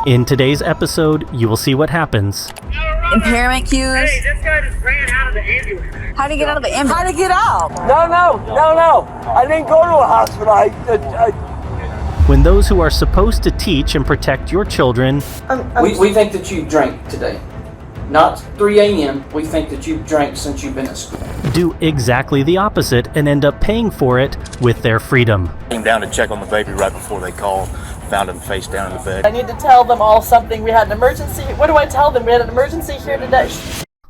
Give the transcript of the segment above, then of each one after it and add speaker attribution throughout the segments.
Speaker 1: In today's episode, you will see what happens.
Speaker 2: Impairment cues.
Speaker 3: Hey, this guy just ran out of the ambulance.
Speaker 2: How to get out of the ambulance?
Speaker 4: How to get out? No. I didn't go to a hospital.
Speaker 1: When those who are supposed to teach and protect your children
Speaker 5: We think that you drank today. Not 3 a.m. We think that you've drank since you've been at school.
Speaker 1: do exactly the opposite and end up paying for it with their freedom.
Speaker 6: Came down to check on the baby right before they called. Found him face down in the bed.
Speaker 7: I need to tell them all something. We had an emergency. What do I tell them? We had an emergency here today.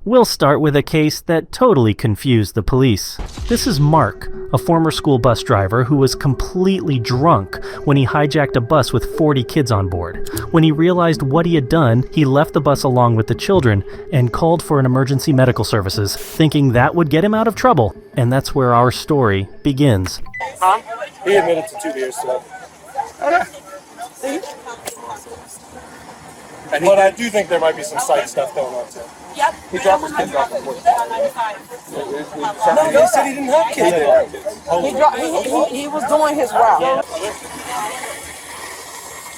Speaker 1: We'll start with a case that totally confused the police. This is Mark, a former school bus driver who was completely drunk when he hijacked a bus with 40 kids on board. When he realized what he had done, he left the bus along with the children and called for an emergency medical services, thinking that would get him out of trouble. And that's where our story begins.
Speaker 8: Huh? He admitted to 2 beers today. Okay. See? But I do think there might be some side stuff going on too.
Speaker 7: Yep.
Speaker 8: He dropped his kids off at work. No, he said he didn't have kids there.
Speaker 4: He was doing his route.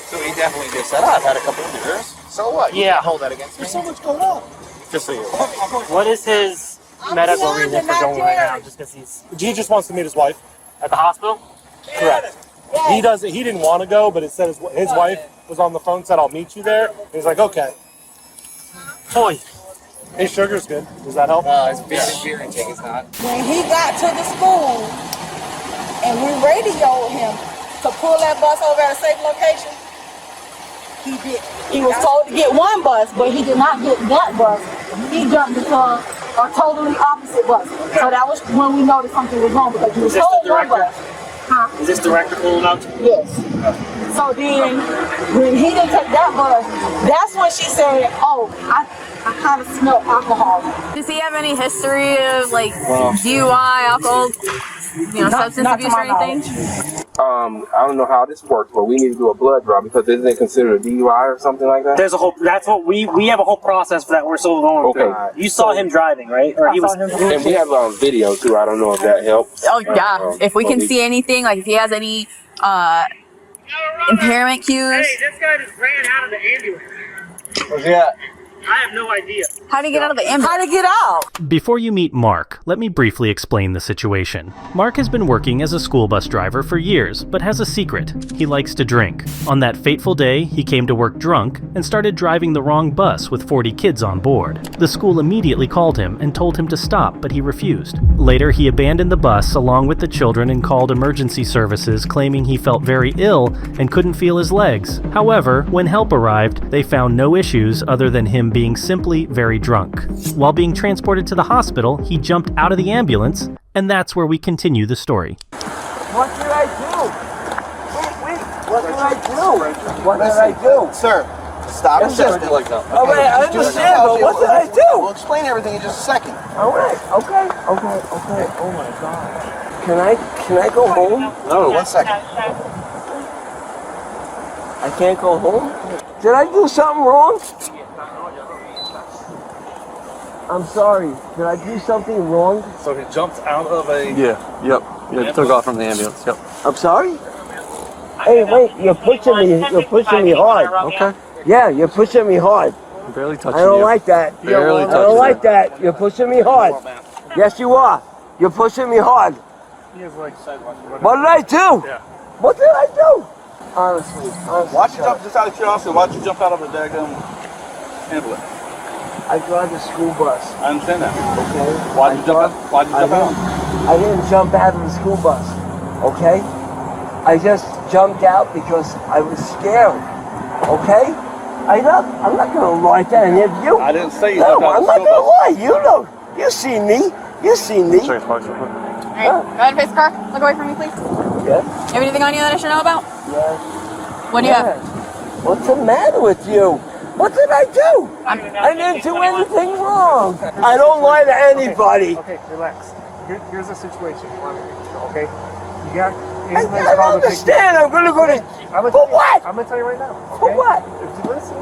Speaker 6: So he definitely just said, I've had a couple of beers. So what? You can't hold that against me.
Speaker 8: There's so much going on.
Speaker 6: Just so you
Speaker 9: What is his medical reason for going right now? Just because
Speaker 8: He just wants to meet his wife.
Speaker 9: at the hospital?
Speaker 8: Correct. He didn't want to go, but it said his wife was on the phone, said, I'll meet you there. He's like, okay.
Speaker 9: Boy.
Speaker 8: His sugar's good. Does that help?
Speaker 6: his beer intake is not.
Speaker 4: When he got to the school and we radioed him to pull that bus over at a safe location, he did. He was told to get one bus, but he did not get that bus. He jumped into a totally opposite bus. So that was when we noticed something was wrong because he was
Speaker 9: Is this
Speaker 4: told
Speaker 9: the
Speaker 4: one
Speaker 9: director?
Speaker 4: bus. Huh?
Speaker 9: Is this director pulling out?
Speaker 4: Yes. So then, when he didn't take that bus, that's when she said, "Oh, I kind of smell alcohol."
Speaker 2: Does he have any history of like DUI, alcohol, substance abuse or anything?
Speaker 10: I don't know how this works, but we need to do a blood draw because isn't it considered a DUI or something like that?
Speaker 9: There's a whole. That's what we have a whole process for that. We're still going through. You saw him driving, right? Or he was.
Speaker 10: And we have video too. I don't know if that helps.
Speaker 2: Oh yeah. If we can see anything, like if he has any impairment cues.
Speaker 3: Hey, this guy just ran out of the ambulance.
Speaker 10: Where's he at?
Speaker 3: I have no idea.
Speaker 2: How to get out of the ambulance?
Speaker 4: How to get out?
Speaker 1: Before you meet Mark, let me briefly explain the situation. Mark has been working as a school bus driver for years, but has a secret. He likes to drink. On that fateful day, he came to work drunk and started driving the wrong bus with 40 kids on board. The school immediately called him and told him to stop, but he refused. Later, he abandoned the bus along with the children and called emergency services, claiming he felt very ill and couldn't feel his legs. However, when help arrived, they found no issues other than him being simply very drunk. While being transported to the hospital, he jumped out of the ambulance, and that's where we continue the story.
Speaker 4: What did I do? Wait. What did I do? What did I do?
Speaker 6: Sir, stop and just like that.
Speaker 4: All right, I understand, but what did I do?
Speaker 6: We'll explain everything in just a second.
Speaker 4: All right, okay. Oh my God. Can I go home?
Speaker 6: No, 1 second.
Speaker 4: I can't go home? Did I do something wrong? I'm sorry. Did I do something wrong?
Speaker 8: So he jumped out of a...
Speaker 10: Yeah, took off from the ambulance. Yep.
Speaker 4: I'm sorry? Hey, wait, you're pushing me hard.
Speaker 10: Okay.
Speaker 4: Yeah, you're pushing me hard.
Speaker 10: I'm barely touching
Speaker 4: I don't like that.
Speaker 10: Barely
Speaker 4: I don't like that. You're pushing me hard. Yes, you are. You're pushing me hard. What did I do?
Speaker 8: Yeah.
Speaker 4: What did I do? Honestly.
Speaker 6: Why'd you jump, just out of curiosity, why'd you jump out of a daggum ambulance?
Speaker 4: I drive a school bus.
Speaker 6: I understand that.
Speaker 4: Okay.
Speaker 6: Why'd you jump out?
Speaker 4: I didn't jump out of the school bus. Okay. I just jumped out because I was scared. Okay. I'm not gonna lie to any of you.
Speaker 6: I didn't say you
Speaker 4: No,
Speaker 6: jumped out
Speaker 4: I'm
Speaker 6: of
Speaker 4: not
Speaker 6: the
Speaker 4: gonna
Speaker 6: school bus.
Speaker 4: lie. You know. You seen me. You seen me.
Speaker 2: Alright, go ahead and face the car. Look away from me, please.
Speaker 4: Yes.
Speaker 2: You have anything on you that I should know about?
Speaker 4: Yes.
Speaker 2: What do you have?
Speaker 4: What's the matter with you? What did I do? I didn't do anything wrong. I don't lie to anybody.
Speaker 8: Okay, relax. Here's the situation. Okay? You got...
Speaker 4: I don't understand. I'm gonna go to... For what?
Speaker 8: I'm gonna tell you right now. Okay?
Speaker 4: For what?
Speaker 8: If you listen,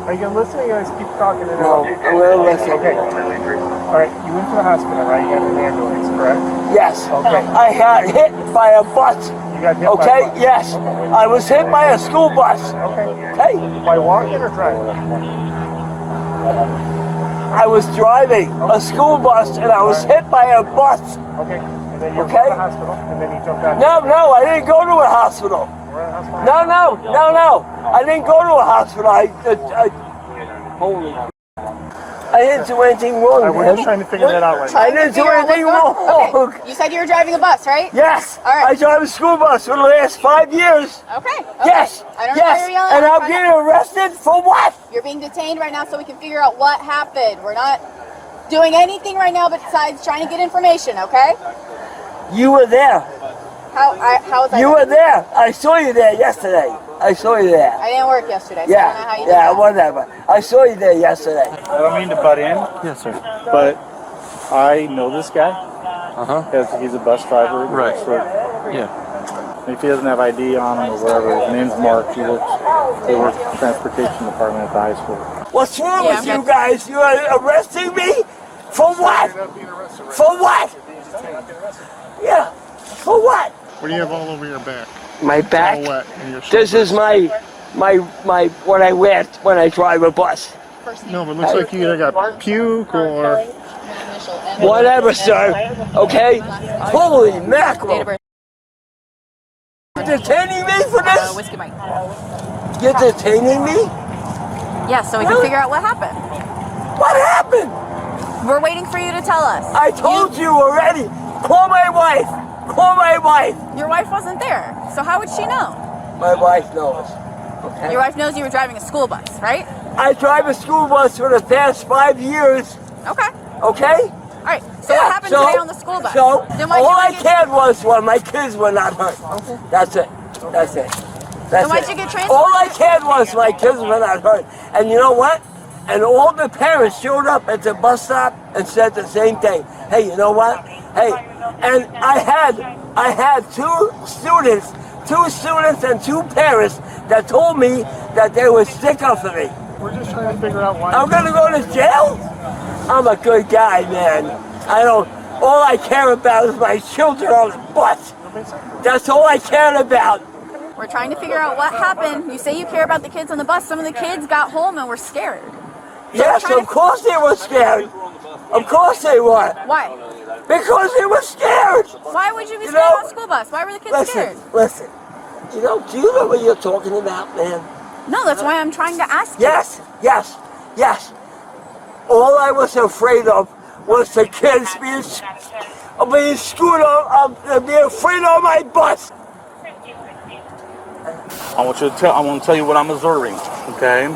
Speaker 8: are you gonna listen or are you gonna keep talking? And
Speaker 4: No, I'm gonna listen.
Speaker 8: Okay. Alright, you went to the hospital, right? You got an ambulance, correct?
Speaker 4: Yes.
Speaker 8: Okay.
Speaker 4: I got hit by a bus.
Speaker 8: You got hit
Speaker 11: Okay,
Speaker 8: by a bus.
Speaker 11: yes. I was hit by a school bus. Okay.
Speaker 8: By walking or driving?
Speaker 11: I was driving a school bus and I was hit by a bus.
Speaker 8: Okay. And then you were
Speaker 11: Okay.
Speaker 8: to the hospital, and then you jumped out.
Speaker 11: No, I didn't go to a hospital. No. I didn't go to a hospital. Holy. I didn't do anything wrong,
Speaker 8: We're
Speaker 11: man.
Speaker 8: just trying to figure that out right now.
Speaker 11: I didn't do anything wrong.
Speaker 2: Okay. You said you were driving a bus, right?
Speaker 11: Yes.
Speaker 2: All right.
Speaker 11: I drive a school bus for the last 5 years.
Speaker 2: Okay.
Speaker 11: Yes.
Speaker 2: I don't know why you're yelling.
Speaker 11: And
Speaker 2: I'm
Speaker 11: I'm
Speaker 2: trying
Speaker 11: getting arrested for what?
Speaker 2: You're being detained right now so we can figure out what happened. We're not doing anything right now besides trying to get information, okay?
Speaker 11: You were there.
Speaker 2: How was I?
Speaker 11: You were there. I saw you there yesterday. I saw you there.
Speaker 2: I didn't work yesterday, so I don't know how you did that.
Speaker 11: Whatever. I saw you there yesterday.
Speaker 12: I don't mean to butt in.
Speaker 8: Yes, sir.
Speaker 12: But I know this guy. Because he's a bus driver.
Speaker 10: Right.
Speaker 12: Yeah. If he doesn't have ID on him or whatever, his name's Mark. He works in the transportation department at the high school.
Speaker 11: What's wrong with you guys? You are arresting me? For what? For what? Yeah. For what?
Speaker 8: What do you have all over your back?
Speaker 11: My back?
Speaker 8: All wet and your
Speaker 11: This is my what I wear when I drive a bus.
Speaker 8: No, but it looks like you either got puke or...
Speaker 11: Whatever, sir. Okay? Holy mackerel. You're detaining me for this?
Speaker 2: Whiskey Mike.
Speaker 11: You're detaining me?
Speaker 2: Yeah, so we can figure out what happened.
Speaker 11: What happened?
Speaker 2: We're waiting for you to tell us.
Speaker 11: I told you already. Call my wife. Call my wife.
Speaker 2: Your wife wasn't there, so how would she know?
Speaker 11: My wife knows. Okay.
Speaker 2: Your wife knows you were driving a school bus, right?
Speaker 11: I drive a school bus for the past 5 years.
Speaker 2: Okay.
Speaker 11: Okay?
Speaker 2: All right. So what happened today on the school bus?
Speaker 11: So
Speaker 2: Then why'd
Speaker 11: all
Speaker 2: you
Speaker 11: I
Speaker 2: get-
Speaker 11: cared was my kids were not hurt. Okay. That's it. That's it. That's
Speaker 2: why'd
Speaker 11: it.
Speaker 2: you get transferred?
Speaker 11: All I cared was my kids were not hurt. And you know what? And all the parents showed up at the bus stop and said the same thing. Hey, you know what? Hey, and I had two students and two parents that told me that they would stick up for me.
Speaker 8: We're just trying to figure out why...
Speaker 11: I'm gonna go to jail? I'm a good guy, man. All I care about is my children on the bus. That's all I care about.
Speaker 2: We're trying to figure out what happened. You say you care about the kids on the bus. Some of the kids got home and were scared.
Speaker 11: Yes, of course they were scared. Of course they were.
Speaker 2: Why?
Speaker 11: Because they were scared.
Speaker 2: Why would you be scared on a school bus? Why were the kids scared?
Speaker 11: Listen. Do you know what you're talking about, man?
Speaker 2: No, that's why I'm trying to ask you.
Speaker 11: Yes. All I was afraid of was the kids being screwed up, being afraid on my bus.
Speaker 6: I want to tell you what I'm observing, okay?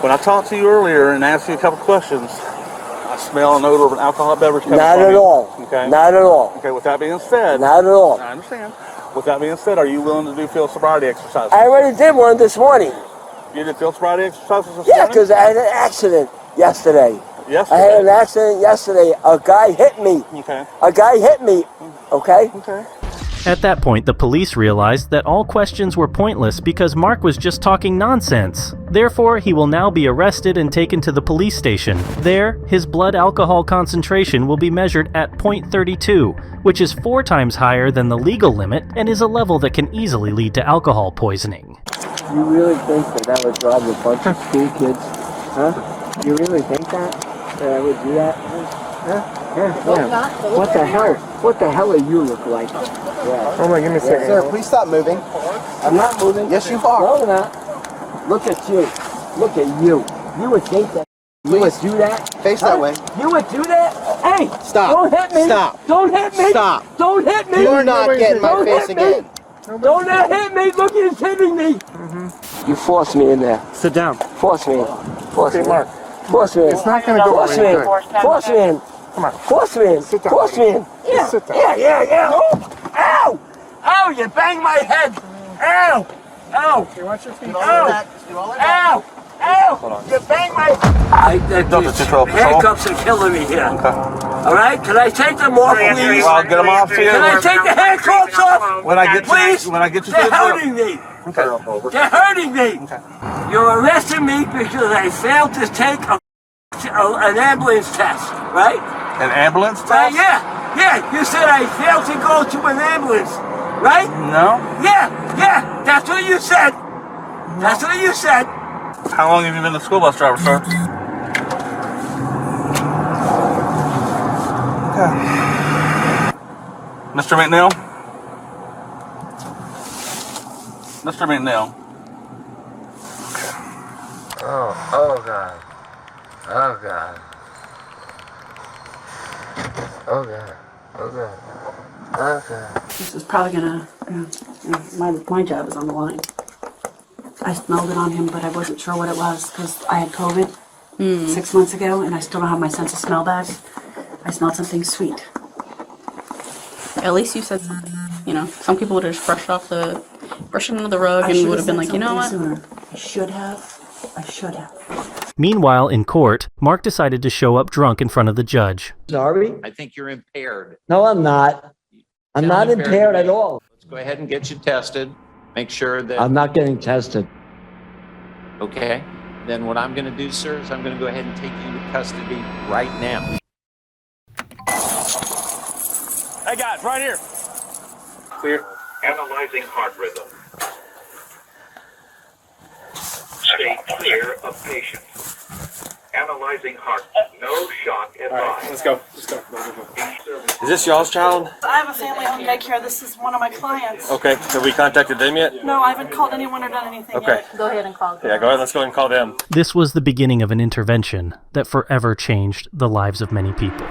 Speaker 6: When I talked to you earlier and asked you a couple questions, I smell an odor of an alcoholic beverage coming
Speaker 11: Not
Speaker 6: from
Speaker 11: at
Speaker 6: you.
Speaker 11: all.
Speaker 6: Okay.
Speaker 11: Not at all.
Speaker 6: Okay, with that being said...
Speaker 11: Not at all.
Speaker 6: I understand. With that being said, are you willing to do field sobriety exercises?
Speaker 11: I already did one this morning.
Speaker 6: You did field sobriety exercises this
Speaker 11: Yeah,
Speaker 6: morning?
Speaker 11: because I had an accident yesterday.
Speaker 6: Yesterday?
Speaker 11: I had an accident yesterday. A guy hit me.
Speaker 6: Okay.
Speaker 11: A guy hit me. Okay?
Speaker 6: Okay.
Speaker 1: At that point, the police realized that all questions were pointless because Mark was just talking nonsense. Therefore, he will now be arrested and taken to the police station. There, his blood alcohol concentration will be measured at 0.32, which is 4 times higher than the legal limit and is a level that can easily lead to alcohol poisoning.
Speaker 11: You really think that would drive a bunch of school kids? Huh? You really think that I would do that? Huh? Yeah. What the hell? What the hell do you look like? Yeah.
Speaker 8: Hold on, give me a second.
Speaker 13: Sir, please stop moving.
Speaker 11: I'm not moving.
Speaker 13: Yes, you are.
Speaker 11: No, I'm not. Look at you. Look at you. You would think that. You would do that?
Speaker 13: Face that way.
Speaker 11: You would do that? Hey!
Speaker 13: Stop.
Speaker 11: Don't hit me!
Speaker 13: Stop.
Speaker 11: Don't hit me!
Speaker 13: Stop.
Speaker 11: Don't hit me!
Speaker 13: You're not getting my
Speaker 11: Don't
Speaker 13: face
Speaker 11: hit me.
Speaker 13: again.
Speaker 11: Don't hit me! Look, he's hitting me! You forced me in there.
Speaker 8: Sit down.
Speaker 11: Force me in. Force me in.
Speaker 8: Mark.
Speaker 11: Force me in.
Speaker 8: It's not going to go
Speaker 11: Force me
Speaker 8: very
Speaker 11: in.
Speaker 8: good.
Speaker 11: Force me in.
Speaker 8: Come on.
Speaker 11: Force me in.
Speaker 8: Sit down.
Speaker 11: Force me in. Yeah.
Speaker 8: Sit down.
Speaker 11: Yeah. Oh. Ow! Ow! You banged my head. Ow! Ow!
Speaker 8: Okay, watch your feet.
Speaker 11: Ow! Ow! Ow! You banged my... Handcuffs are killing me here.
Speaker 6: Okay.
Speaker 11: All right? Can I take them off, please?
Speaker 6: Well, I'll get them off to you.
Speaker 11: Can I take the handcuffs off?
Speaker 6: When I get you,
Speaker 11: Please?
Speaker 6: when I get you to
Speaker 11: They're
Speaker 6: the jail.
Speaker 11: hurting me.
Speaker 6: Okay.
Speaker 11: They're hurting me.
Speaker 6: Okay.
Speaker 11: You're arresting me because I failed to take an ambulance test, right?
Speaker 6: An ambulance
Speaker 11: Right?
Speaker 6: test?
Speaker 11: Yeah. You said I failed to go to an ambulance. right?
Speaker 6: No.
Speaker 11: Yeah, that's what you said. That's what you said.
Speaker 6: How long have you been a school bus driver, sir? Mr. McNeil? Mr. McNeil.
Speaker 10: Oh God. Oh God. Oh God. Oh God. Oh God.
Speaker 13: This is probably gonna, my job is on the line. I smelled it on him, but I wasn't sure what it was because I had COVID 6 months ago and I still don't have my sense of smell back. I smelled something sweet.
Speaker 14: At least you said, you know, some people would have just brushed it under the rug and would have been like, you know what?
Speaker 13: Sooner. I should have.
Speaker 1: Meanwhile, in court, Mark decided to show up drunk in front of the judge.
Speaker 15: Sorry?
Speaker 16: I think you're impaired.
Speaker 15: No, I'm not. I'm not impaired at all.
Speaker 16: Let's go ahead and get you tested. Make sure that...
Speaker 15: I'm not getting tested.
Speaker 16: Okay. Then what I'm going to do, sir, is I'm going to go ahead and take you into custody right now.
Speaker 8: Hey guys, right here.
Speaker 17: Clear. Analyzing heart rhythm. Stay clear of patient. Analyzing heart. No shock advised.
Speaker 8: All right, let's go. Let's go. Is this y'all's child?
Speaker 7: I have a family home daycare. This is one of my clients.
Speaker 8: Okay. Have we contacted them yet?
Speaker 7: No, I haven't called anyone or done anything
Speaker 8: Okay.
Speaker 7: yet.
Speaker 14: Go ahead and call them.
Speaker 8: Yeah, go ahead. Let's go ahead and call them.
Speaker 1: This was the beginning of an intervention that forever changed the lives of many people.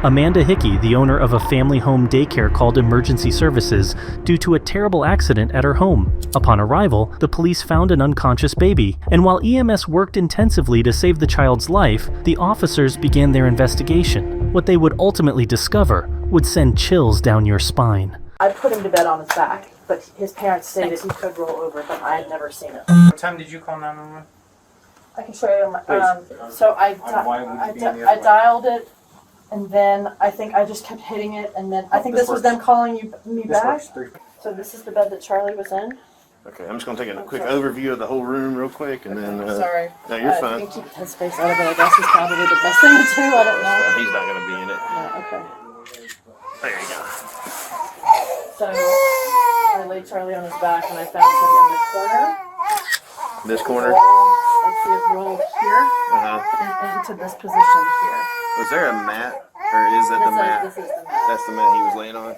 Speaker 1: Amanda Hickey, the owner of a family home daycare, called emergency services due to a terrible accident at her home. Upon arrival, the police found an unconscious baby, and while EMS worked intensively to save the child's life, the officers began their investigation. What they would ultimately discover would send chills down your spine.
Speaker 7: I put him to bed on his back, but his parents stated he could roll over, but I had never seen it.
Speaker 5: What time did you call 911?
Speaker 7: I can show you. So I dialed it, and then I think I just kept hitting it, and then I think this was them calling me back. So this is the bed that Charlie was in.
Speaker 18: Okay, I'm just going to take a quick overview of the whole room real quick, and then...
Speaker 7: Sorry.
Speaker 18: No, you're fine.
Speaker 7: You can keep his face out of it. I guess is probably the best thing to do. I don't know.
Speaker 18: He's not going to be in it.
Speaker 7: No, okay.
Speaker 18: There you go.
Speaker 7: So I laid Charlie on his back, and I found him in the corner.
Speaker 18: This corner?
Speaker 7: I see it roll here and into this position here.
Speaker 18: Was there a mat, or is it the mat?
Speaker 7: This is the mat.
Speaker 18: That's the mat he was laying on?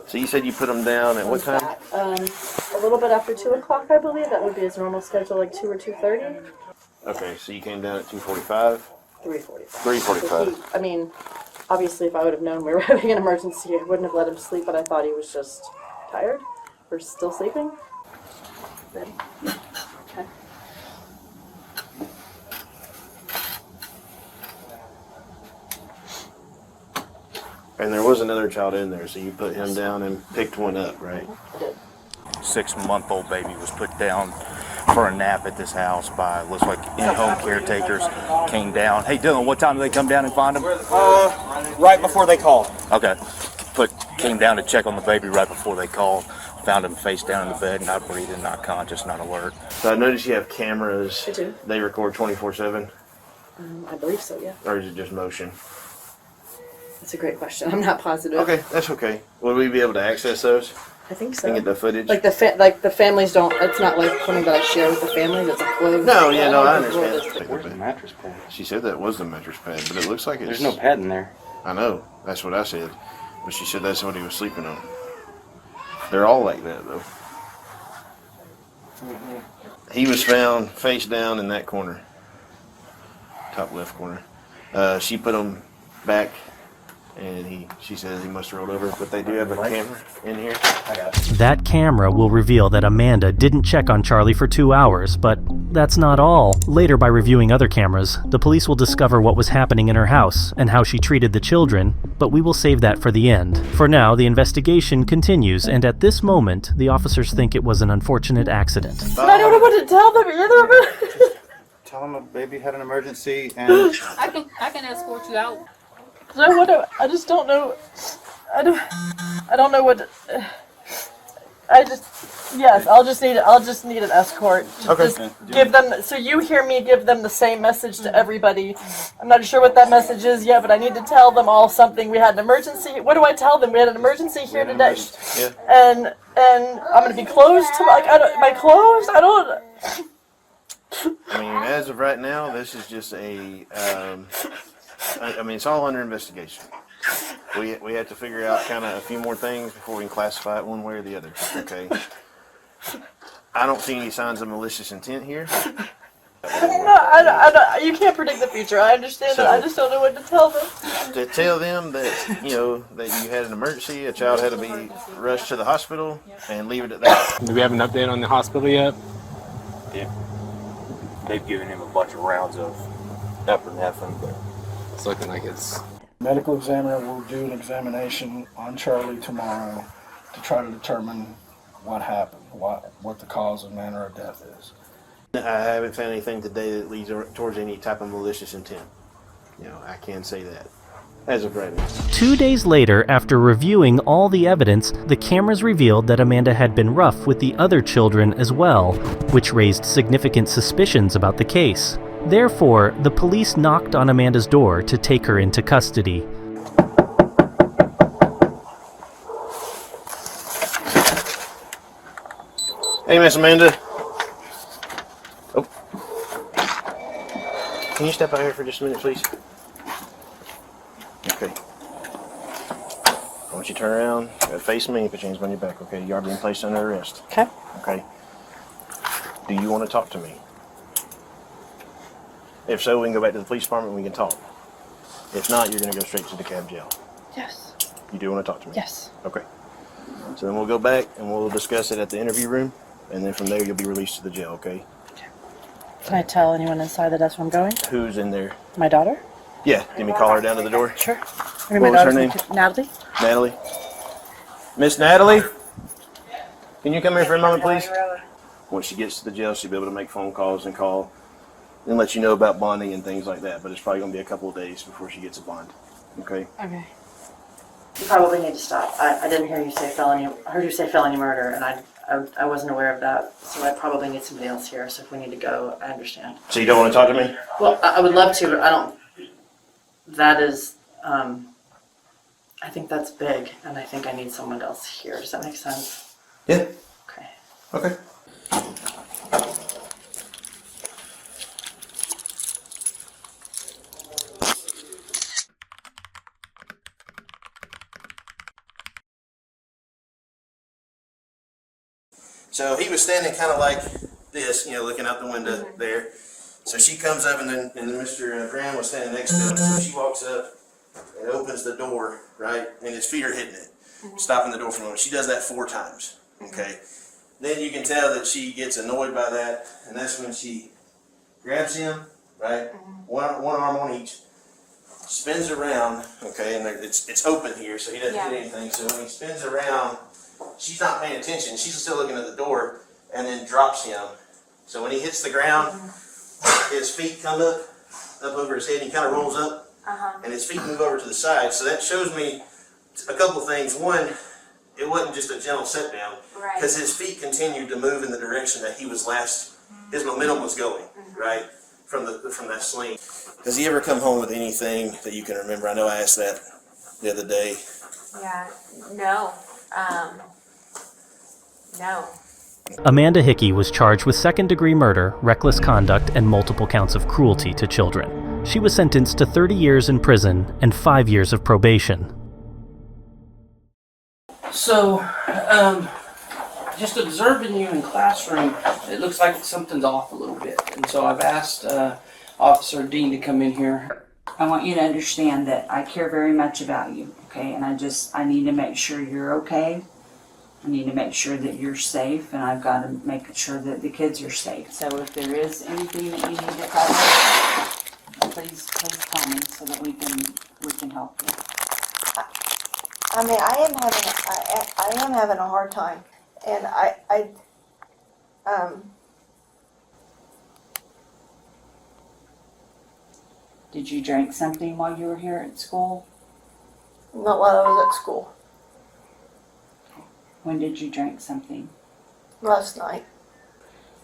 Speaker 18: So you said you put him down at what time?
Speaker 7: A little bit after 2 o'clock, I believe. That would be his normal schedule, like 2 or 2:30.
Speaker 18: Okay, so you came down at 2:45?
Speaker 7: 3:45.
Speaker 18: 3:45.
Speaker 7: I mean, obviously, if I would have known we were having an emergency, I wouldn't have let him sleep, but I thought he was just tired or still sleeping. Ready? Okay.
Speaker 18: And there was another child in there, so you put him down and picked one up, right?
Speaker 6: 6-month-old baby was put down for a nap at this house by, looks like, in-home caretakers. Came down. Hey, Dylan, what time did they come down and find him?
Speaker 8: Right before they called.
Speaker 6: Okay. Came down to check on the baby right before they called. Found him face down in the bed, not breathing, not conscious, not alert.
Speaker 18: So I noticed you have cameras.
Speaker 7: I do.
Speaker 18: They record 24/7?
Speaker 7: I believe so, yeah.
Speaker 18: Or is it just motion?
Speaker 7: That's a great question. I'm not positive.
Speaker 18: Okay, that's okay. Will we be able to access those?
Speaker 7: I think so.
Speaker 18: And get the footage?
Speaker 7: Like the families don't. It's not like something that I share with the families. It's a closed.
Speaker 18: No, yeah, no, I understand.
Speaker 8: Where's the mattress pad?
Speaker 18: She said that was the mattress pad, but it looks like it's...
Speaker 8: There's no pad in there.
Speaker 18: I know. That's what I said. But she said that's what he was sleeping on. They're all like that, though. He was found face down in that corner. Top left corner. She put him back, and she says he must have rolled over, but they do have a camera in here.
Speaker 1: That camera will reveal that Amanda didn't check on Charlie for 2 hours, but that's not all. Later, by reviewing other cameras, the police will discover what was happening in her house and how she treated the children, but we will save that for the end. For now, the investigation continues, and at this moment, the officers think it was an unfortunate accident.
Speaker 7: But I don't know what to tell them either.
Speaker 12: Tell them a baby had an emergency and...
Speaker 14: I can escort you out.
Speaker 7: I just don't know. I don't know what. I just. Yes, I'll just need an escort.
Speaker 18: Okay.
Speaker 7: Just give them, so you hear me give them the same message to everybody. I'm not sure what that message is yet, but I need to tell them all something. We had an emergency. What do I tell them? We had an emergency here today.
Speaker 18: Yeah.
Speaker 7: And I'm gonna be closed to, like, am I closed? I don't.
Speaker 18: I mean, as of right now, this is just a. I mean, it's all under investigation. We have to figure out kind of a few more things before we can classify it one way or the other. Okay. I don't see any signs of malicious intent here.
Speaker 7: I you can't predict the future. I understand that. I just don't know what to tell them.
Speaker 18: To tell them that that you had an emergency, a child had to be rushed to the hospital, and leave it at that.
Speaker 8: Do we have an update on the hospital yet? Yeah. They've given him a bunch of rounds of epinephrine, but it's looking like it's...
Speaker 12: Medical examiner will do an examination on Charlie tomorrow to try to determine what happened, what the cause and manner of death is.
Speaker 18: I haven't found anything today that leads towards any type of malicious intent. I can say that as of right now.
Speaker 1: 2 days later, after reviewing all the evidence, the cameras revealed that Amanda had been rough with the other children as well, which raised significant suspicions about the case. Therefore, the police knocked on Amanda's door to take her into custody.
Speaker 18: Hey, Miss Amanda. Oh. Can you step out here for just a minute, please? Okay. I want you to turn around, face me, put your hands behind your back, okay? You are being placed under arrest.
Speaker 7: Okay.
Speaker 18: Okay. Do you want to talk to me? If so, we can go back to the police department and we can talk. If not, you're going to go straight to the cab jail.
Speaker 7: Yes.
Speaker 18: You do want to talk to me?
Speaker 7: Yes.
Speaker 18: Okay. So then we'll go back and we'll discuss it at the interview room, and then from there you'll be released to the jail, okay?
Speaker 7: Can I tell anyone inside that that's where I'm going?
Speaker 18: Who's in there?
Speaker 7: My daughter?
Speaker 18: Yeah, give me call her down to the door.
Speaker 7: Sure.
Speaker 18: What was her name?
Speaker 7: Natalie.
Speaker 18: Natalie. Miss Natalie? Can you come here for a moment, please? When she gets to the jail, she'll be able to make phone calls and call and let you know about bonding and things like that, but it's probably going to be a couple of days before she gets a bond. Okay?
Speaker 7: Okay. You probably need to stop. I didn't hear you say felony. I heard you say felony murder, and I wasn't aware of that, so I probably need somebody else here, so if we need to go, I understand.
Speaker 18: So you don't want to talk to me?
Speaker 7: Well, I would love to, but I don't... That is... I think that's big, and I think I need someone else here. Does that make sense?
Speaker 18: Yeah.
Speaker 7: Okay.
Speaker 18: Okay. So he was standing kind of like this, looking out the window there. So she comes up, and then Mr. Graham was standing next to him. So she walks up and opens the door, right? And his feet are hitting it, stopping the door from him. She does that 4 times, okay? Then you can tell that she gets annoyed by that, and that's when she grabs him, right? One arm on each, spins around, okay? And it's open here, so he doesn't hit anything. So when he spins around, she's not paying attention. She's still looking at the door, and then drops him. So when he hits the ground, his feet come up over his head, and he kind of rolls up, and his feet move over to the side. So that shows me a couple things. One, it wasn't just a gentle sit down, because his feet continued to move in the direction that he was his momentum was going, right, from that sling. Has he ever come home with anything that you can remember? I know I asked that the other day.
Speaker 19: Yeah, no. No.
Speaker 1: Amanda Hickey was charged with second-degree murder, reckless conduct, and multiple counts of cruelty to children. She was sentenced to 30 years in prison and 5 years of probation.
Speaker 5: So, just observing you in classroom, it looks like something's off a little bit. And so I've asked Officer Dean to come in here.
Speaker 13: I want you to understand that I care very much about you, okay? And I need to make sure you're okay. I need to make sure that you're safe, and I've got to make sure that the kids are safe. So if there is anything that you need to cover, please tell me so that we can help you.
Speaker 4: I mean, I am having a hard time, and
Speaker 13: Did you drink something while you were here at school?
Speaker 4: not while I was at school.
Speaker 13: When did you drink something?
Speaker 4: Last night.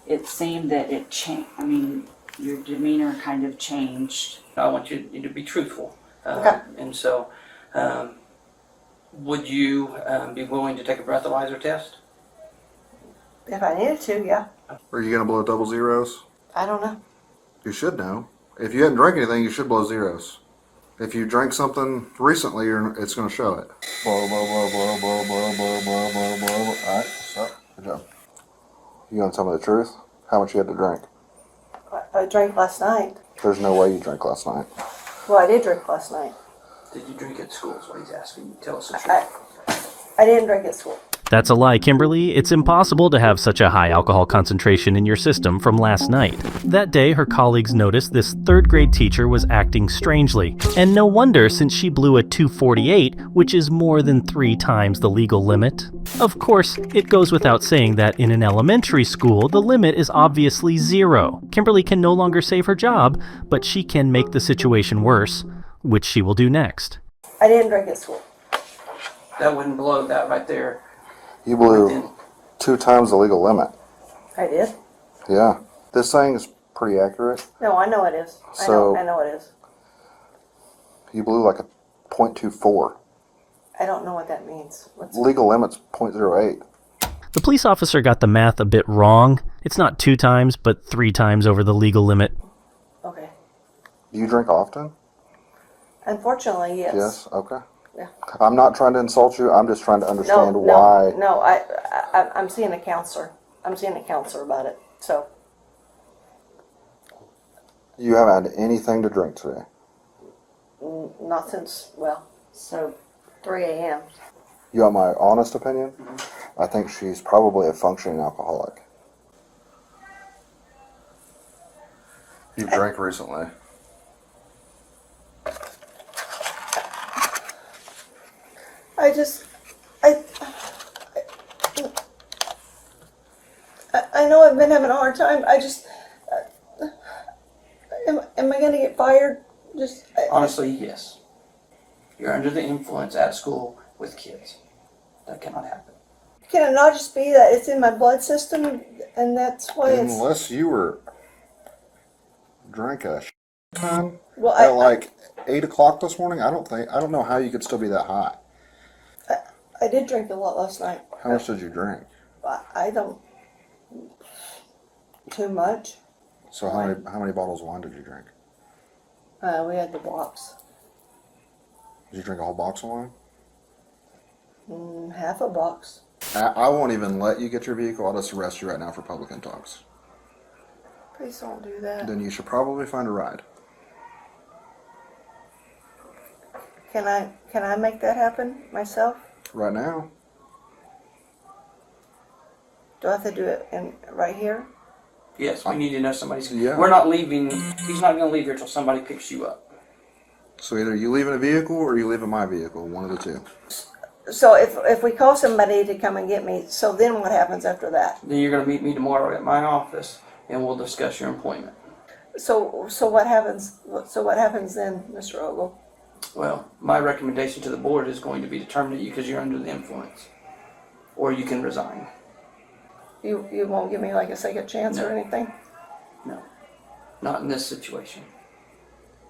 Speaker 13: It seemed that it changed. I mean, your demeanor kind of changed.
Speaker 5: I want you to be truthful.
Speaker 4: Okay.
Speaker 5: And so, would you be willing to take a breathalyzer test?
Speaker 4: If I needed to, yeah.
Speaker 20: Are you gonna blow double zeros?
Speaker 4: I don't know.
Speaker 20: You should know. If you hadn't drank anything, you should blow zeros. If you drank something recently, it's gonna show it. Blow, blow, blow, blow, blow, blow, blow, blow, blow, blow. All right, stop. Good job. You gonna tell me the truth? How much you had to drink?
Speaker 4: I drank last night.
Speaker 20: There's no way you drank last night.
Speaker 4: Well, I did drink last night.
Speaker 5: Did you drink at school is what he's asking you. Tell us the truth.
Speaker 4: I didn't drink at school.
Speaker 1: That's a lie, Kimberly. It's impossible to have such a high alcohol concentration in your system from last night. That day, her colleagues noticed this third-grade teacher was acting strangely. And no wonder, since she blew a 248, which is more than 3 times the legal limit. Of course, it goes without saying that in an elementary school, the limit is obviously 0. Kimberly can no longer save her job, but she can make the situation worse, which she will do next.
Speaker 4: I didn't drink at school.
Speaker 5: That wouldn't blow that right there.
Speaker 20: You blew 2 times the legal limit.
Speaker 4: I did?
Speaker 20: Yeah. This thing is pretty accurate.
Speaker 4: No, I know it is.
Speaker 20: So-
Speaker 4: I know it is.
Speaker 20: You blew like a .24.
Speaker 4: I don't know what that means.
Speaker 20: Legal limit's .08.
Speaker 1: The police officer got the math a bit wrong. It's not 2 times, but 3 times over the legal limit.
Speaker 4: Okay.
Speaker 20: Do you drink often?
Speaker 4: Unfortunately, yes.
Speaker 20: Yes? Okay.
Speaker 4: Yeah.
Speaker 20: I'm not trying to insult you. I'm just trying to understand
Speaker 4: No,
Speaker 20: why.
Speaker 4: no, I'm seeing a counselor. I'm seeing a counselor about it. So,
Speaker 20: You haven't had anything to drink today.
Speaker 4: not since, well, so 3 a.m.
Speaker 20: You want my honest opinion? I think she's probably a functioning alcoholic. You drank recently.
Speaker 4: I know I've been having a hard time. Am I going to get fired?
Speaker 5: Honestly, yes. You're under the influence at school with kids. That cannot happen.
Speaker 4: Can it not just be that it's in my blood system and that's why it's...
Speaker 20: Unless you were drank a ton
Speaker 4: Well,
Speaker 20: at like 8 o'clock this morning, I don't know how you could still be that high.
Speaker 4: I did drink a lot last night.
Speaker 20: How much did you drink?
Speaker 4: I don't... Too much.
Speaker 20: So how many bottles of wine did you drink?
Speaker 4: We had the box.
Speaker 20: Did you drink a whole box of wine?
Speaker 4: Half a box.
Speaker 20: I won't even let you get your vehicle. I'll just arrest you right now for public intox.
Speaker 4: Please don't do that.
Speaker 20: Then you should probably find a ride.
Speaker 4: Can I make that happen myself?
Speaker 20: Right now?
Speaker 4: Do I have to do it right here?
Speaker 5: Yes, we need to know somebody's...
Speaker 20: Yeah.
Speaker 5: We're not leaving... He's not going to leave here until somebody picks you up.
Speaker 20: So either you leave in a vehicle or you leave in my vehicle, one of the two.
Speaker 4: So if we call somebody to come and get me, so then what happens after that?
Speaker 5: Then you're going to meet me tomorrow at my office, and we'll discuss your employment.
Speaker 4: So what happens? So what happens then, Mr. Ogle?
Speaker 5: Well, my recommendation to the board is going to be to terminate you because you're under the influence. Or you can resign.
Speaker 4: You won't give me like a second chance or anything?
Speaker 5: No. Not in this situation.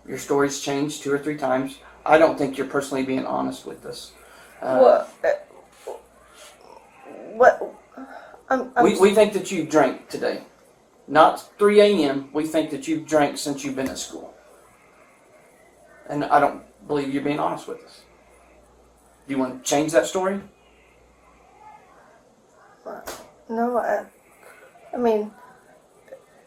Speaker 5: Your story's changed 2 or 3 times. I don't think you're personally being honest with us. We think that you drank today. Not 3 a.m. We think that you've drank since you've been at school. And I don't believe you're being honest with us. Do you want to change that story?
Speaker 4: No, I mean,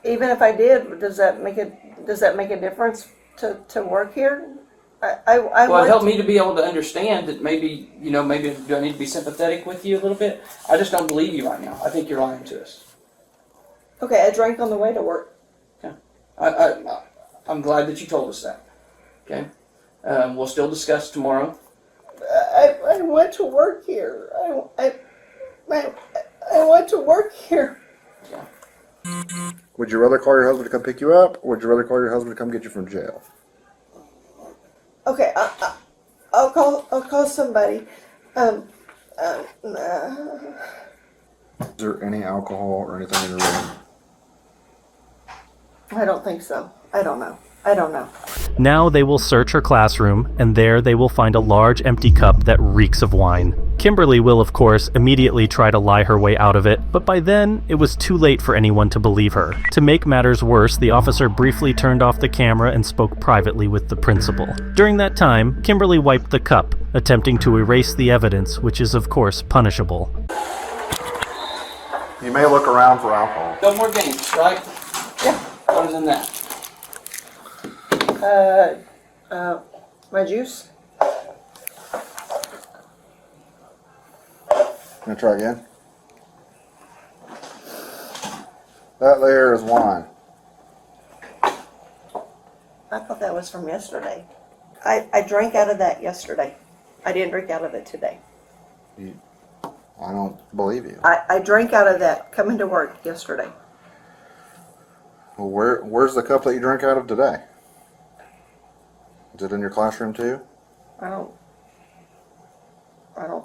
Speaker 4: even if I did, does that make a difference to work here?
Speaker 5: Well, it helped me to be able to understand that maybe do I need to be sympathetic with you a little bit? I just don't believe you right now. I think you're lying to us.
Speaker 4: Okay, I drank on the way to work.
Speaker 5: Okay. I'm glad that you told us that. Okay. We'll still discuss tomorrow.
Speaker 4: I went to work here. I went to work here.
Speaker 5: Yeah.
Speaker 20: Would you rather call your husband to come pick you up, or would you rather call your husband to come get you from jail?
Speaker 4: Okay, I'll call somebody.
Speaker 20: Is there any alcohol or anything in your room?
Speaker 7: I don't think so. I don't know. I don't know.
Speaker 1: Now they will search her classroom, and there they will find a large empty cup that reeks of wine. Kimberly will, of course, immediately try to lie her way out of it, but by then, it was too late for anyone to believe her. To make matters worse, the officer briefly turned off the camera and spoke privately with the principal. During that time, Kimberly wiped the cup, attempting to erase the evidence, which is, of course, punishable.
Speaker 20: You may look around for alcohol.
Speaker 5: No more games, right? Yeah. What is in that?
Speaker 7: My juice.
Speaker 20: Gonna try again. That there is wine.
Speaker 7: I thought that was from yesterday. I drank out of that yesterday. I didn't drink out of it today.
Speaker 20: I don't believe you.
Speaker 7: I drank out of that coming to work yesterday.
Speaker 20: Well, where's the cup that you drank out of today? Is it in your classroom too?
Speaker 7: I don't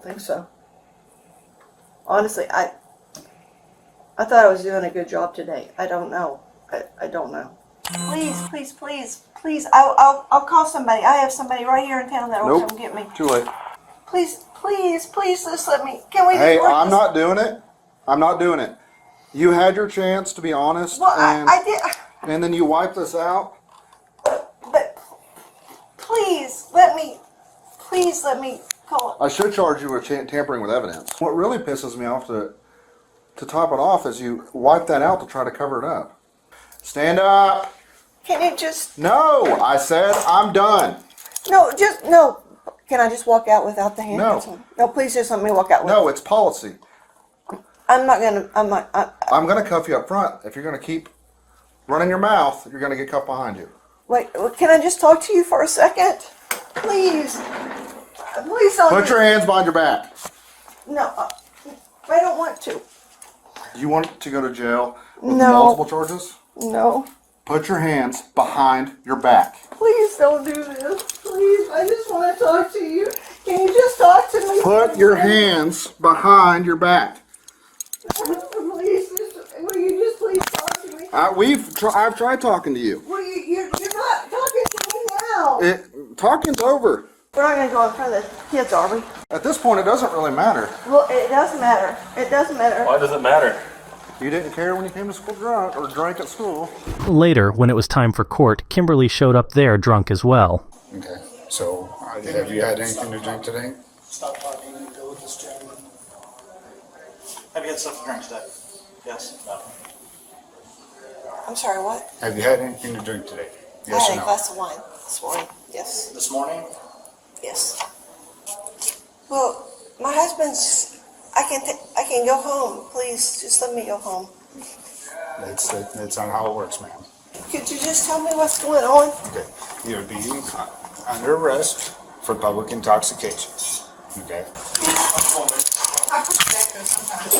Speaker 7: think so. Honestly, I thought I was doing a good job today. I don't know. I don't know. Please. I'll call somebody. I have somebody right here in town that will come get me.
Speaker 20: Too late.
Speaker 7: Please, just let me. Can we?
Speaker 20: Hey,
Speaker 7: just work
Speaker 20: I'm
Speaker 7: this?
Speaker 20: not doing it. I'm not doing it. You had your chance to be honest.
Speaker 7: Well,
Speaker 20: and,
Speaker 7: I did.
Speaker 20: And then you wiped this out.
Speaker 7: But please let me call it.
Speaker 20: I should charge you with tampering with evidence. What really pisses me off to top it off is you wipe that out to try to cover it up. Stand up.
Speaker 7: Can you just?
Speaker 20: No, I said I'm done.
Speaker 7: No. Can I just walk out without the handcuffs on? No, please just let me walk out.
Speaker 20: No, it's policy.
Speaker 7: I'm not.
Speaker 20: I'm gonna cuff you up front. If you're gonna keep running your mouth, you're gonna get cuffed behind you.
Speaker 7: Wait, can I just talk to you for a second? Please don't.
Speaker 20: Put your hands behind your back.
Speaker 7: No, I don't want to.
Speaker 20: Do you want to go to jail with
Speaker 7: No.
Speaker 20: multiple charges?
Speaker 7: No.
Speaker 20: Put your hands behind your back.
Speaker 7: Please don't do this. Please, I just want to talk to you. Can you just talk to me?
Speaker 20: Put your hands behind your back.
Speaker 7: Please, will you just please talk to me?
Speaker 20: I've tried talking to you.
Speaker 7: Well, you're not talking to me now.
Speaker 20: Talking's over.
Speaker 7: We're not going to go in front of the kids, are we?
Speaker 20: At this point, it doesn't really matter.
Speaker 7: Well, it does matter. It does matter.
Speaker 6: Why does it matter?
Speaker 20: You didn't care when you came to school drunk or drank at school.
Speaker 1: Later, when it was time for court, Kimberly showed up there drunk as well.
Speaker 21: Okay, so have you had anything to drink today?
Speaker 22: Stop talking and go with this gentleman. Have you had something to drink today? Yes. No.
Speaker 7: I'm sorry, what?
Speaker 21: Have you had anything to drink today? Yes
Speaker 7: I
Speaker 21: or
Speaker 7: had a
Speaker 21: no?
Speaker 7: glass of wine this morning. Yes.
Speaker 22: This morning?
Speaker 7: Yes. Well, my husband's. I can go home. Please, just let me go home.
Speaker 21: That's not how it works, ma'am.
Speaker 7: Could you just tell me what's going on?
Speaker 21: Okay, you're being under arrest for public intoxication. Okay.
Speaker 7: I protect her sometimes.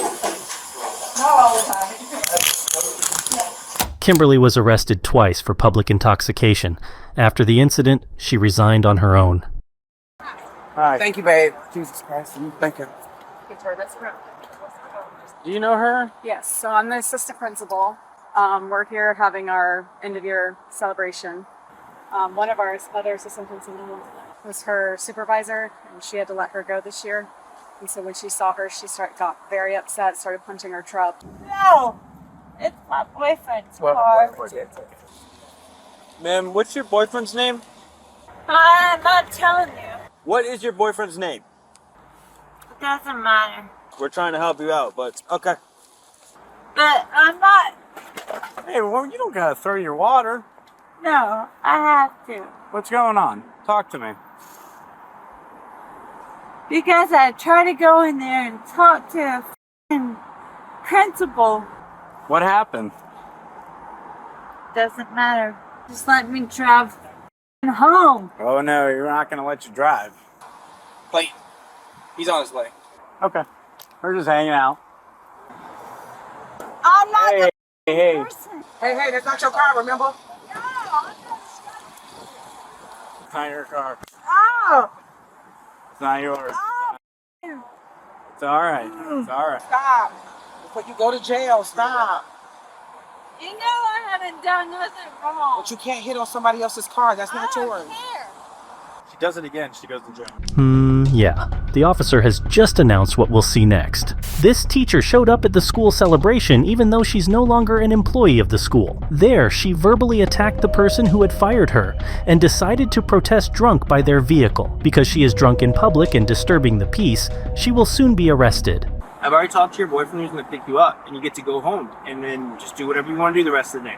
Speaker 7: Not all the time.
Speaker 1: Kimberly was arrested twice for public intoxication. After the incident, she resigned on her own.
Speaker 5: Hi.
Speaker 23: Thank you, babe. Jesus Christ. Thank you.
Speaker 5: Do you know her?
Speaker 24: Yes, so I'm the assistant principal. We're here having our end of year celebration. One of our other assistant principals was her supervisor, and she had to let her go this year. And so when she saw her, she got very upset, started punching her truck.
Speaker 25: No, it's my boyfriend's car.
Speaker 26: Ma'am, what's your boyfriend's name?
Speaker 25: I'm not telling you.
Speaker 26: What is your boyfriend's name?
Speaker 25: It doesn't matter.
Speaker 26: We're trying to help you out, but okay.
Speaker 25: But I'm not.
Speaker 26: Hey, well, you don't gotta throw your water.
Speaker 25: No, I have to.
Speaker 26: What's going on? Talk to me.
Speaker 25: Because I tried to go in there and talk to a f***ing principal.
Speaker 26: What happened?
Speaker 25: Doesn't matter. Just let me drive home.
Speaker 26: Oh no, you're not gonna let you drive.
Speaker 23: Wait, he's on his way.
Speaker 26: Okay. We're just hanging out.
Speaker 25: I'm not the
Speaker 26: Hey.
Speaker 25: person.
Speaker 23: Hey, that's not your car, remember?
Speaker 26: It's not your car.
Speaker 25: Oh!
Speaker 26: It's not yours.
Speaker 25: Oh!
Speaker 26: It's alright. It's alright.
Speaker 23: Stop. But you go to jail. Stop.
Speaker 25: You know I haven't done nothing wrong.
Speaker 23: But you can't hit on somebody else's car. That's not yours.
Speaker 26: She does it again, she goes to jail.
Speaker 1: Yeah. The officer has just announced what we'll see next. This teacher showed up at the school celebration even though she's no longer an employee of the school. There, she verbally attacked the person who had fired her and decided to protest drunk by their vehicle. Because she is drunk in public and disturbing the peace, she will soon be arrested.
Speaker 26: I've already talked to your boyfriend who's going to pick you up, and you get to go home, and then just do whatever you want to do the rest of the day.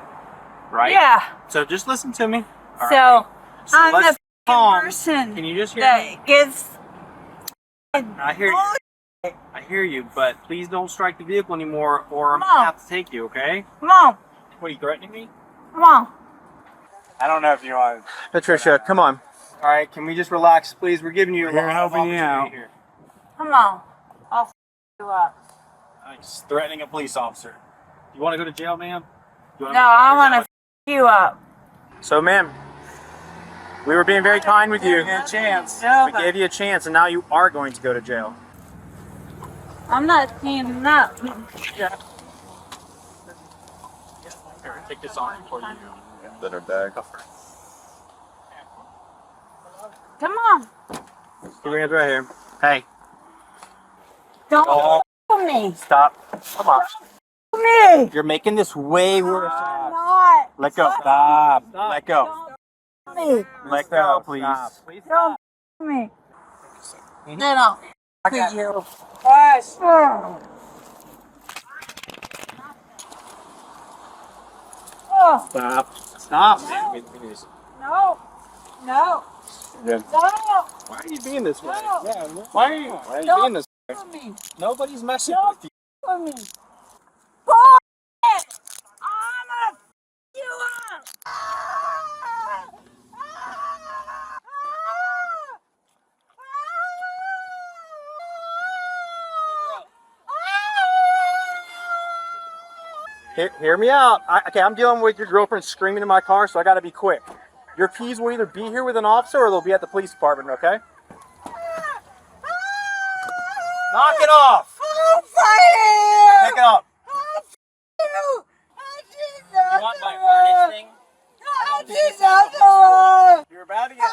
Speaker 26: Right?
Speaker 25: Yeah.
Speaker 26: So just listen to me. All
Speaker 25: So,
Speaker 26: right? So
Speaker 25: I'm
Speaker 26: let's
Speaker 25: the
Speaker 26: calm.
Speaker 25: person
Speaker 26: Can you just hear
Speaker 25: that
Speaker 26: me?
Speaker 25: gets.
Speaker 26: I hear you. I hear you, but please don't strike the vehicle anymore, or I'm going to have to take you, okay?
Speaker 25: Come on.
Speaker 26: What, are you threatening me?
Speaker 25: Come on.
Speaker 26: I don't know if you want... Patricia, come on. All right, can we just relax, please? We're giving you a lot of opportunity here.
Speaker 25: Come on. I'll f you up.
Speaker 26: Nice. Threatening a police officer. You want to go to jail, ma'am?
Speaker 25: No, I want to f you up.
Speaker 26: So, ma'am, we were being very kind with you. We gave you a chance. We gave you a chance, and now you are going to go to jail.
Speaker 25: I'm not cleaning up.
Speaker 26: Here, take this on before you
Speaker 8: That her bag.
Speaker 25: Come on.
Speaker 26: Put your hands right here. Hey.
Speaker 25: Don't
Speaker 26: Oh.
Speaker 25: f me.
Speaker 26: Stop. Come on.
Speaker 25: Me.
Speaker 26: You're making this way worse.
Speaker 25: I'm not.
Speaker 26: Let go. Stop. Let go.
Speaker 25: Me.
Speaker 26: Let go, please.
Speaker 25: Don't f me. Then I'll f you.
Speaker 23: Hush.
Speaker 25: Oh.
Speaker 26: Stop. Stop. Man.
Speaker 25: No. No.
Speaker 26: Yeah.
Speaker 25: No.
Speaker 26: Why are you being this way?
Speaker 25: No.
Speaker 26: Yeah, why are you being this way?
Speaker 25: Me.
Speaker 26: Nobody's messing
Speaker 25: Don't
Speaker 26: with you.
Speaker 25: f me. Bullshit. I'm gonna f you up.
Speaker 26: Hear me out. Okay, I'm dealing with your girlfriend screaming in my car, so I gotta be quick. Your keys will either be here with an officer or they'll be at the police department, okay? Knock it off!
Speaker 25: I'm fighting!
Speaker 26: Pick it up.
Speaker 25: You
Speaker 26: want my harness thing?
Speaker 25: I did nothing!
Speaker 26: You're about to get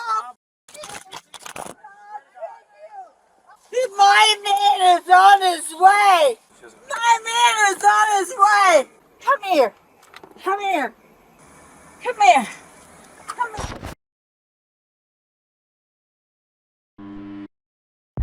Speaker 25: My man is on his way! My man is on his way! Come here! Come here! Come here! Come here!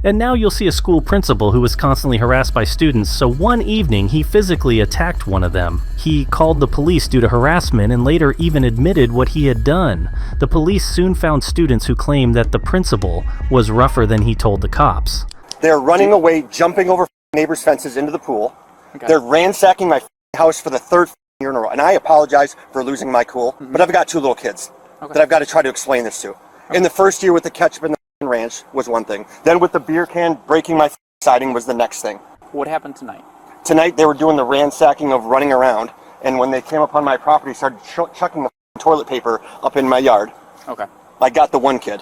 Speaker 1: And now you'll see a school principal who was constantly harassed by students, so one evening he physically attacked one of them. He called the police due to harassment and later even admitted what he had done. The police soon found students who claimed that the principal was rougher than he told the cops.
Speaker 2: They're running away, jumping over neighbors' fences into the pool. Okay. They're ransacking my house for the third year in a row. And I apologize for losing my cool, but I've got two little kids that I've got to try to explain this to. In the first year with the ketchup and the ranch was one thing. Then with the beer can breaking my siding was the next thing.
Speaker 3: What happened tonight?
Speaker 2: Tonight they were doing the ransacking of running around, and when they came upon my property, started chucking the toilet paper up in my yard.
Speaker 3: Okay.
Speaker 2: I got the one kid.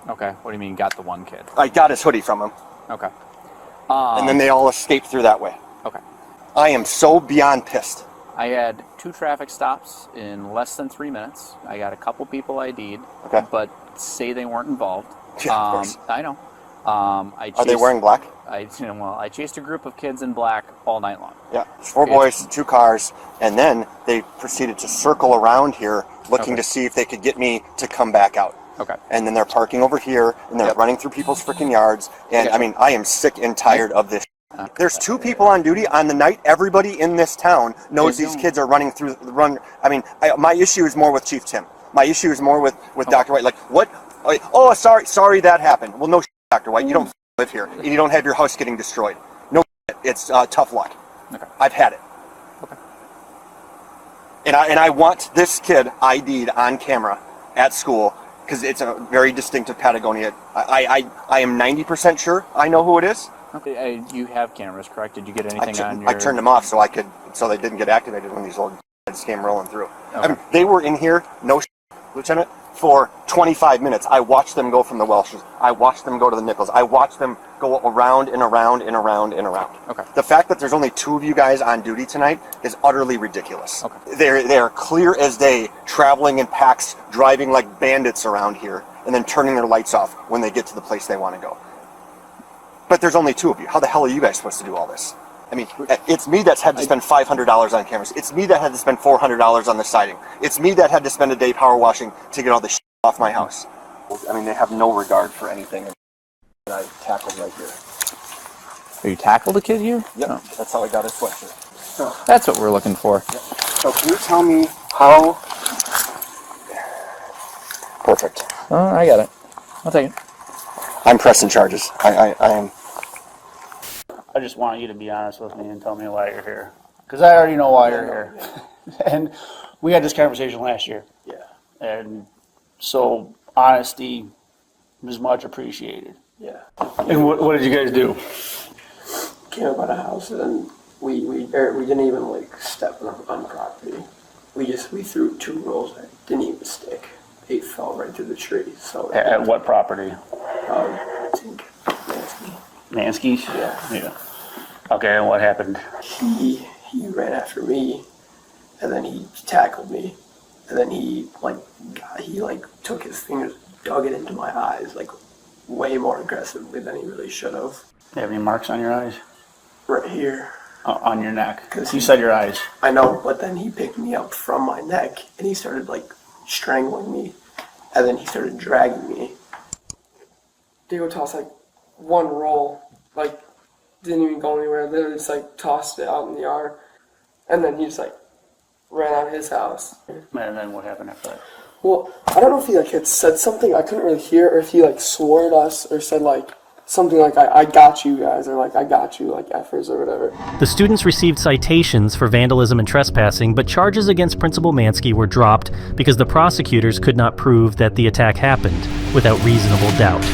Speaker 3: Okay. What do you mean got the one kid?
Speaker 2: I got his hoodie from him.
Speaker 3: Okay.
Speaker 2: And then they all escaped through that way.
Speaker 3: Okay.
Speaker 2: I am so beyond pissed.
Speaker 3: I had 2 traffic stops in less than 3 minutes. I got a couple people ID'd, but say they weren't involved.
Speaker 2: Yeah, of course.
Speaker 3: I know.
Speaker 2: Are they wearing black?
Speaker 3: I chased a group of kids in black all night long.
Speaker 2: Yeah, 4 boys, 2 cars, and then they proceeded to circle around here looking to see if they could get me to come back out.
Speaker 3: Okay.
Speaker 2: And then they're parking over here, and they're running through people's freaking yards, and I mean, I am sick and tired of this. There's 2 people on duty on the night. Everybody in this town knows these kids are running through the run. I mean, my issue is more with Chief Tim. My issue is more with Dr. White. Like, what? Oh, sorry that happened. Well, no, Dr. White, you don't live here, and you don't have your house getting destroyed. No, it's tough luck.
Speaker 3: Okay.
Speaker 2: I've had it.
Speaker 3: Okay.
Speaker 2: And I want this kid ID'd on camera at school because it's a very distinctive Patagonia. I am 90% sure I know who it is.
Speaker 3: Okay. You have cameras, correct? Did you get anything on your...
Speaker 2: I turned them off so they didn't get activated when these old kids came rolling through.
Speaker 3: Okay.
Speaker 2: I mean, they were in here, no Lieutenant, for 25 minutes. I watched them go from the Welshes. I watched them go to the Nichols. I watched them go around and around and around and around.
Speaker 3: Okay.
Speaker 2: The fact that there's only 2 of you guys on duty tonight is utterly ridiculous.
Speaker 3: Okay.
Speaker 2: They're clear as day, traveling in packs, driving like bandits around here, and then turning their lights off when they get to the place they want to go. But there's only 2 of you. How the hell are you guys supposed to do all this? I mean, it's me that's had to spend $500 on cameras. It's me that had to spend $400 on the siding. It's me that had to spend a day power washing to get all this shit off my house. I mean, they have no regard for anything that I tackled right here.
Speaker 3: You tackled a kid here?
Speaker 2: Yep,
Speaker 3: Oh.
Speaker 2: that's how I got his sweatshirt. So,
Speaker 3: That's what we're looking for.
Speaker 2: yep. So can you tell me how... Perfect.
Speaker 3: Oh, I got it. I'll take it.
Speaker 2: I'm pressing charges. I am...
Speaker 9: I just want you to be honest with me and tell me why you're here. Because I already know why you're here. And we had this conversation last year.
Speaker 12: Yeah.
Speaker 9: And so honesty is much appreciated.
Speaker 10: Yeah.
Speaker 9: And what did you guys do?
Speaker 10: Came up on a house and we didn't even like step on property. We threw 2 rolls that didn't even stick. They fell right through the tree. So
Speaker 9: At what property?
Speaker 10: I think Mansky.
Speaker 9: Mansky's?
Speaker 10: Yeah.
Speaker 9: Okay, and what happened?
Speaker 10: He ran after me, and then he tackled me, and then he took his fingers, dug it into my eyes, like way more aggressively than he really should have.
Speaker 9: Do you have any marks on your eyes?
Speaker 10: Right here.
Speaker 9: On your neck? Because you said your eyes.
Speaker 10: I know, but then he picked me up from my neck, and he started like strangling me, and then he started dragging me. They would toss like 1 roll, like didn't even go anywhere. Literally just like tossed it out in the yard, and then he just like ran out of his house.
Speaker 9: And then what happened after that?
Speaker 10: Well, I don't know if he like had said something I couldn't really hear, or if he like swore at us or said like something like I got you guys, or like I got you, like effers or whatever.
Speaker 1: The students received citations for vandalism and trespassing, but charges against Principal Mansky were dropped because the prosecutors could not prove that the attack happened without reasonable doubt.